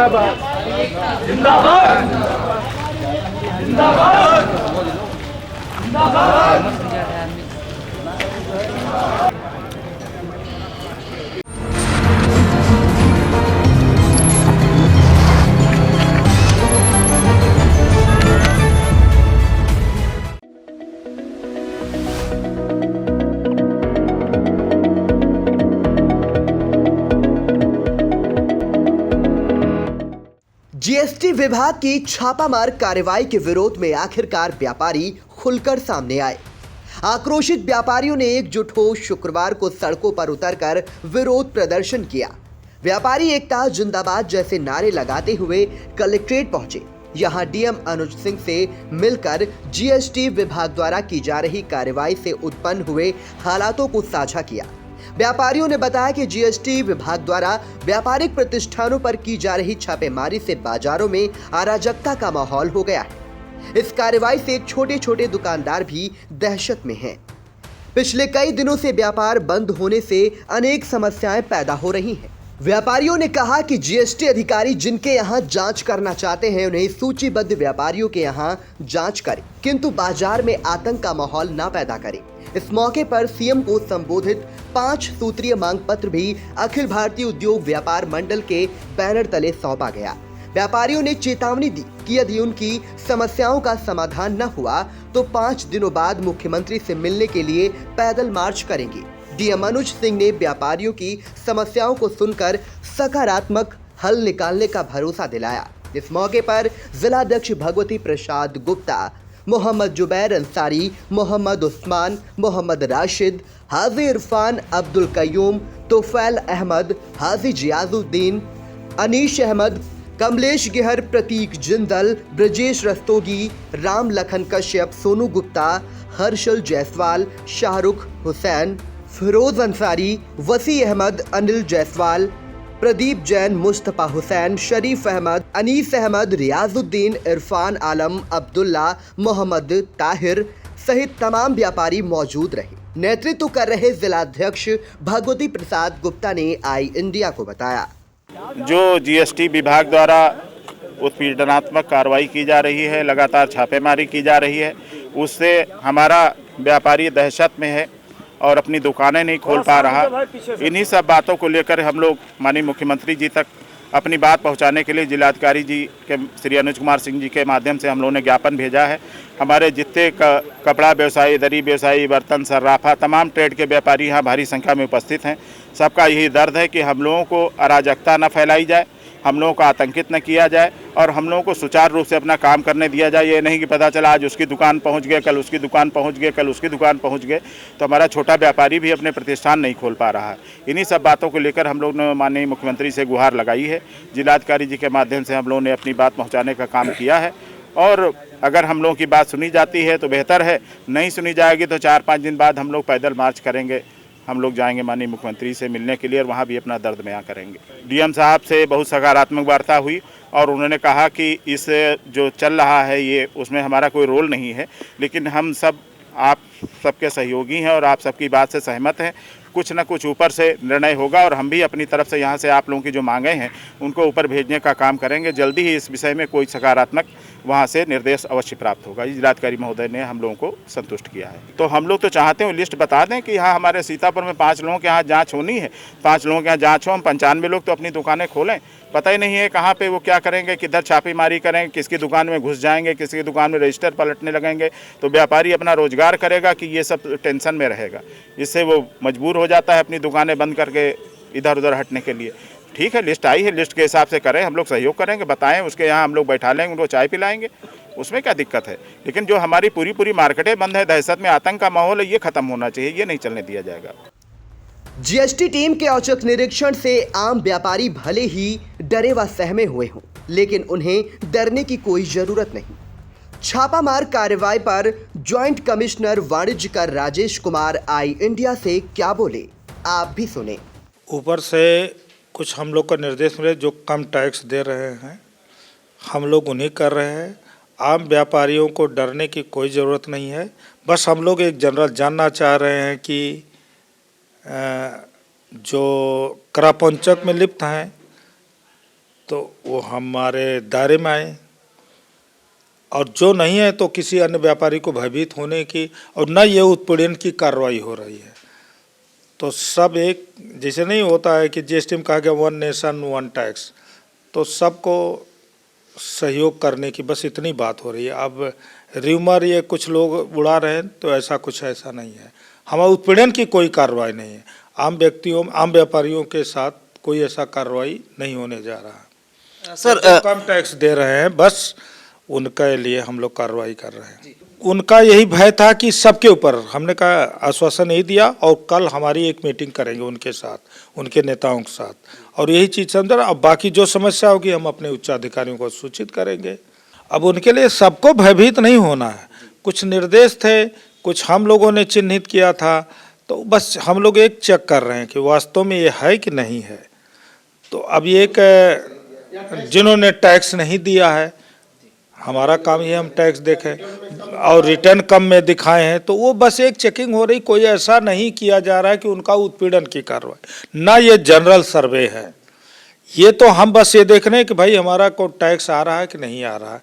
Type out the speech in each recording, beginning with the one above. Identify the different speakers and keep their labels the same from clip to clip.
Speaker 1: जिंदाबाद जिंदाबाद जिंदाबाद जिंदाबाद।
Speaker 2: जीएसटी विभाग की छापामार कार्रवाई के विरोध में आखिरकार व्यापारी खुलकर सामने आए। आक्रोशित व्यापारियों ने एकजुट हो शुक्रवार को सड़कों पर उतरकर विरोध प्रदर्शन किया। व्यापारी एकता जिंदाबाद जैसे नारे लगाते हुए कलेक्ट्रेट पहुंचे। यहां डीएम अनुज सिंह से मिलकर जीएसटी विभाग द्वारा की जा रही कार्रवाई से उत्पन्न हुए हालातों को साझा किया। व्यापारियों ने बताया कि जीएसटी विभाग द्वारा व्यापारिक प्रतिष्ठानों पर की जा रही छापेमारी से बाजारों में अराजकता का माहौल हो गया है। इस कार्रवाई से छोटे छोटे दुकानदार भी दहशत में हैं। पिछले कई दिनों से व्यापार बंद होने से अनेक समस्याएं पैदा हो रही हैं। व्यापारियों ने कहा कि जीएसटी अधिकारी जिनके यहां जांच करना चाहते हैं उन्हें सूचीबद्ध व्यापारियों के यहां जांच करें, किंतु बाजार में आतंक का माहौल न पैदा करें। इस मौके पर सीएम को संबोधित 5 सूत्रीय मांग पत्र भी अखिल भारतीय उद्योग व्यापार मंडल के बैनर तले सौंपा गया। व्यापारियों ने चेतावनी दी कि यदि उनकी समस्याओं का समाधान न हुआ तो 5 दिनों बाद मुख्यमंत्री से मिलने के लिए पैदल मार्च करेंगे। डीएम अनुज सिंह ने व्यापारियों की समस्याओं को सुनकर सकारात्मक हल निकालने का भरोसा दिलाया। इस मौके पर जिलाध्यक्ष भगवती प्रसाद गुप्ता, मोहम्मद जुबैर अंसारी, मोहम्मद उस्मान, मोहम्मद राशिद, हाजी इरफान, अब्दुल कयूम, तोफैल अहमद, हाजी जियाजुद्दीन, अनीश अहमद, कमलेश गेहर, प्रतीक जिंदल, ब्रजेश रस्तोगी, राम लखन कश्यप, सोनू गुप्ता, हर्षल जायसवाल, शाहरुख हुसैन, फिरोज अंसारी, वसी अहमद, अनिल जायसवाल, प्रदीप जैन, मुस्तफा हुसैन, शरीफ अहमद, अनीस अहमद, रियाजुद्दीन, इरफान आलम, अब्दुल्ला, मोहम्मद ताहिर सहित तमाम व्यापारी मौजूद रहे। नेतृत्व कर रहे जिलाध्यक्ष भगवती प्रसाद गुप्ता ने आई इंडिया को बताया,
Speaker 3: जो जीएसटी विभाग द्वारा उत्पीड़नात्मक कार्रवाई की जा रही है, लगातार छापेमारी की जा रही है, उससे हमारा व्यापारी दहशत में है और अपनी दुकानें नहीं खोल पा रहा। इन्हीं सब बातों को लेकर हम लोग माननीय मुख्यमंत्री जी तक अपनी बात पहुंचाने के लिए जिलाधिकारी जी के श्री अनुज कुमार सिंह जी के माध्यम से हम लोगों ने ज्ञापन भेजा है। हमारे जितने कपड़ा व्यवसायी, दरी व्यवसायी, बर्तन, सर्राफा, तमाम ट्रेड के व्यापारी यहाँ भारी संख्या में उपस्थित हैं। सबका यही दर्द है कि हम लोगों को अराजकता न फैलाई जाए, हम लोगों को आतंकित न किया जाए और हम लोगों को सुचारू रूप से अपना काम करने दिया जाए। ये नहीं कि पता चला आज उसकी दुकान पहुंच गए, कल उसकी दुकान पहुंच गए, कल उसकी दुकान पहुंच गए, तो हमारा छोटा व्यापारी भी अपने प्रतिष्ठान नहीं खोल पा रहा है। इन्हीं सब बातों को लेकर हम लोग ने माननीय मुख्यमंत्री से गुहार लगाई है। जिलाधिकारी जी के माध्यम से हम लोगों ने अपनी बात पहुँचाने का काम किया है और अगर हम लोगों की बात सुनी जाती है तो बेहतर है, नहीं सुनी जाएगी तो 4-5 दिन बाद हम लोग पैदल मार्च करेंगे। हम लोग जाएंगे माननीय मुख्यमंत्री से मिलने के लिए और वहाँ भी अपना दर्द बयां करेंगे। डीएम साहब से बहुत सकारात्मक वार्ता हुई और उन्होंने कहा कि इस जो चल रहा है ये उसमें हमारा कोई रोल नहीं है, लेकिन हम सब आप सबके सहयोगी हैं और आप सबकी बात से सहमत हैं। कुछ न कुछ ऊपर से निर्णय होगा और हम भी अपनी तरफ से यहाँ से आप लोगों की जो मांगें हैं उनको ऊपर भेजने का काम करेंगे। जल्दी ही इस विषय में कोई सकारात्मक वहाँ से निर्देश अवश्य प्राप्त होगा। जिलाधिकारी महोदय ने हम लोगों को संतुष्ट किया है। तो हम लोग तो चाहते हैं लिस्ट बता दें कि यहाँ हमारे सीतापुर में 5 लोगों के यहाँ जाँच होनी है, 5 लोगों के यहाँ जाँच हो, हम 95 लोग तो अपनी दुकानें खोलें। पता ही नहीं है कहाँ पे वो क्या करेंगे, किधर छापेमारी करेंगे, किसकी दुकान में घुस जाएंगे, किसकी दुकान में रजिस्टर पलटने लगेंगे, तो व्यापारी अपना रोजगार करेगा कि ये सब टेंशन में रहेगा। इससे वो मजबूर हो जाता है अपनी दुकानें बंद करके इधर उधर हटने के लिए। ठीक है, लिस्ट आई है, लिस्ट के हिसाब से करें, हम लोग सहयोग करेंगे, बताएं, उसके यहाँ हम लोग बैठा लेंगे, उनको चाय पिलाएंगे, उसमें क्या दिक्कत है। लेकिन जो हमारी पूरी मार्केटें बंद है, दहशत में आतंक का माहौल है, ये खत्म होना चाहिए, ये नहीं चलने दिया जाएगा।
Speaker 2: जीएसटी टीम के औचक निरीक्षण से आम व्यापारी भले ही डरे व सहमे हुए हों, लेकिन उन्हें डरने की कोई जरूरत नहीं। छापामार कार्रवाई पर ज्वाइंट कमिश्नर वाणिज्य कर राजेश कुमार आई इंडिया से क्या बोले, आप भी सुने।
Speaker 4: ऊपर से कुछ हम लोग का निर्देश मिले, जो कम टैक्स दे रहे हैं हम लोग उन्हीं कर रहे हैं। आम व्यापारियों को डरने की कोई ज़रूरत नहीं है। बस हम लोग एक जनरल जानना चाह रहे हैं कि जो करापंचक में लिप्त हैं तो वो हमारे दायरे में आए, और जो नहीं है तो किसी अन्य व्यापारी को भयभीत होने की और न ये उत्पीड़न की कार्रवाई हो रही है। तो सब एक जैसे नहीं होता है कि जीएसटी में कहा गया 1 नेशन 1 टैक्स, तो सबको सहयोग करने की बस इतनी बात हो रही है। अब र्यूमर ये कुछ लोग उड़ा रहे हैं, तो ऐसा नहीं है। हमारे उत्पीड़न की कोई कार्रवाई नहीं है। आम व्यक्तियों, आम व्यापारियों के साथ कोई ऐसा कार्रवाई नहीं होने जा रहा है।
Speaker 1: सर
Speaker 4: जो कम टैक्स दे रहे हैं बस उनके लिए हम लोग कार्रवाई कर रहे हैं। उनका यही भय था कि सबके ऊपर, हमने कहा आश्वासन नहीं दिया, और कल हमारी एक मीटिंग करेंगे उनके साथ, उनके नेताओं के साथ, और यही चीज़ समझ रहा। अब बाकी जो समस्या होगी हम अपने उच्चाधिकारियों को सूचित करेंगे। अब उनके लिए सबको भयभीत नहीं होना है। कुछ निर्देश थे, कुछ हम लोगों ने चिन्हित किया था, तो बस हम लोग एक चेक कर रहे हैं कि वास्तव में ये है कि नहीं है। तो अब एक जिन्होंने टैक्स नहीं दिया है, हमारा काम ये हम टैक्स देखें और रिटर्न कम में दिखाए हैं, तो वो बस एक चेकिंग हो रही। कोई ऐसा नहीं किया जा रहा है कि उनका उत्पीड़न की कार्रवाई, ना ये जनरल सर्वे है। ये तो हम बस ये देख रहे हैं कि भाई हमारा को टैक्स आ रहा है कि नहीं आ रहा है,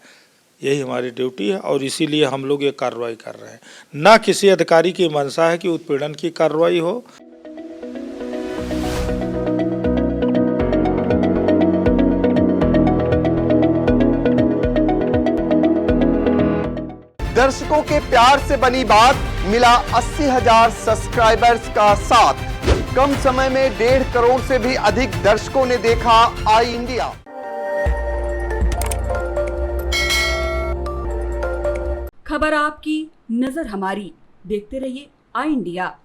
Speaker 4: यही हमारी ड्यूटी है, और इसीलिए हम लोग ये कार्रवाई कर रहे हैं। ना किसी अधिकारी की मंशा है कि उत्पीड़न की कार्रवाई हो।
Speaker 1: दर्शकों के प्यार से बनी बात, मिला 80,000 सब्सक्राइबर्स का साथ। कम समय में 1.5 करोड़ से भी अधिक दर्शकों ने देखा आई इंडिया।
Speaker 5: खबर आपकी, नजर हमारी। देखते रहिए आई इंडिया।